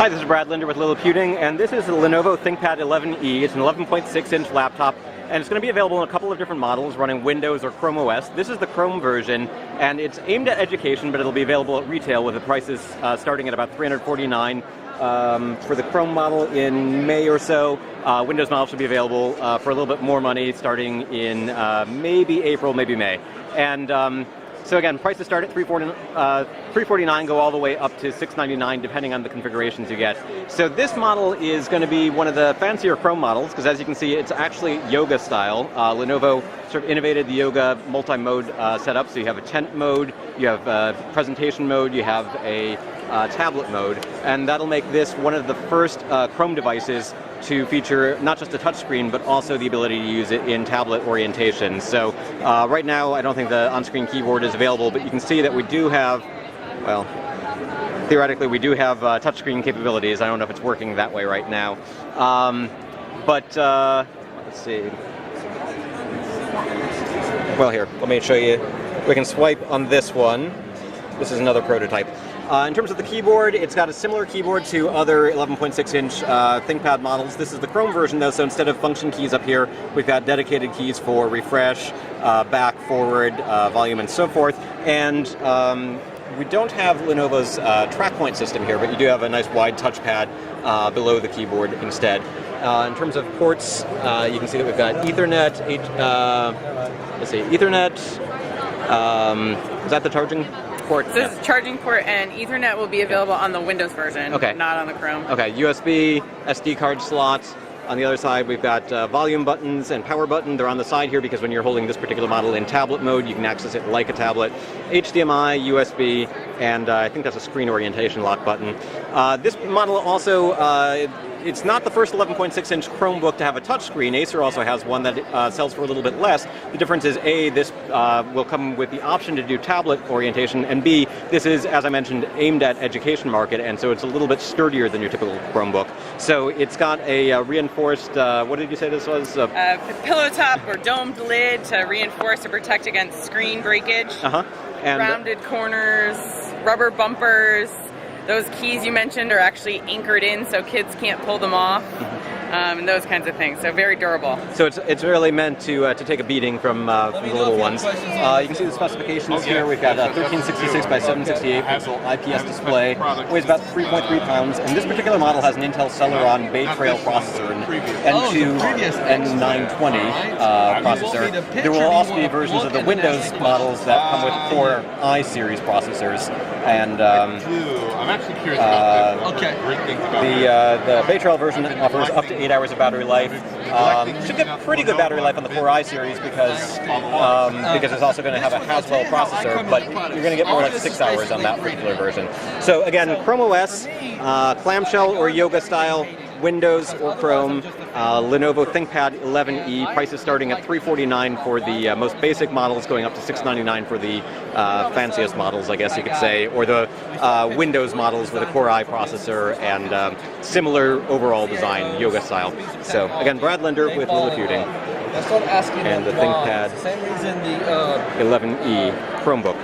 Hi, this is Brad Linder with Lilliputian, and this is the Lenovo Thinkpad 11E. It's an 11.6-inch laptop, and it's going to be available in a couple of different models running Windows or Chrome OS. This is the Chrome version, and it's aimed at education, but it'll be available at retail with the prices starting at about $349 for the Chrome model in May or so. Windows model should be available for a little bit more money starting in maybe April, maybe May. And so again, prices start at $349, go all the way up to $699, depending on the configurations you get. So this model is going to be one of the fancier Chrome models, because as you can see, it's actually yoga style. Lenovo sort of innovated the yoga multi-mode setup. So you have a tent mode, you have presentation mode, you have a tablet mode, and that'll make this one of the first Chrome devices to feature not just a touchscreen, but also the ability to use it in tablet orientation. So right now, I don't think the on-screen keyboard is available, but you can see that we do have, well, theoretically we do have touchscreen capabilities. I don't know if it's working that way right now. Let's see. Well, here, let me show you. We can swipe on this one. This is another prototype. In terms of the keyboard, it's got a similar keyboard to other 11.6-inch ThinkPad models. This is the Chrome version, though, so instead of function keys up here, we've got dedicated keys for refresh, back, forward, volume, and so forth. And we don't have Lenovo's track point system here, but you do have a nice wide touchpad below the keyboard instead. In terms of ports, you can see that we've got Ethernet, Ethernet, is that the charging port? This is charging port, and Ethernet will be available on the Windows version, not on the Chrome. Okay, USB, SD card slot. On the other side, we've got volume buttons and power button. They're on the side here because when you're holding this particular model in tablet mode, you can access it like a tablet. HDMI, USB, and I think that's a screen orientation lock button. This model also, it's not the first 11.6-inch Chromebook to have a touchscreen. Acer also has one that sells for a little bit less. The difference is, A, this will come with the option to do tablet orientation, and B, this is, as I mentioned, aimed at education market, and so it's a little bit sturdier than your typical Chromebook. So it's got a reinforced, what did you say this was? Pillow top or domed lid to reinforce or protect against screen breakage. And rounded corners, rubber bumpers. Those keys you mentioned are actually anchored in so kids can't pull them off, and those kinds of things. So very durable. So it's really meant to take a beating from the little ones. You can see the specifications here. We've got a 1366 by 768 pixel IPS display. Weighs about 3.3 pounds. And this particular model has an Intel Celeron Bay Trail processor, an N2 N920 processor. There will also be versions of the Windows models that come with Core I series processors. And I'm actually curious about that. The Bay Trail version offers up to 8 hours of battery life. Should get pretty good battery life on the Core I series because it's also going to have a Haswell processor, but you're going to get more like 6 hours on that particular version. So again, Chrome OS, clamshell or yoga style, Windows or Chrome, Lenovo Thinkpad 11E, prices starting at $349 for the most basic models, going up to $699 for the fanciest models, I guess you could say, or the Windows models with a Core I processor and similar overall design, yoga style. So again, Brad Linder with Lilliputian and the Thinkpad 11E Chromebook.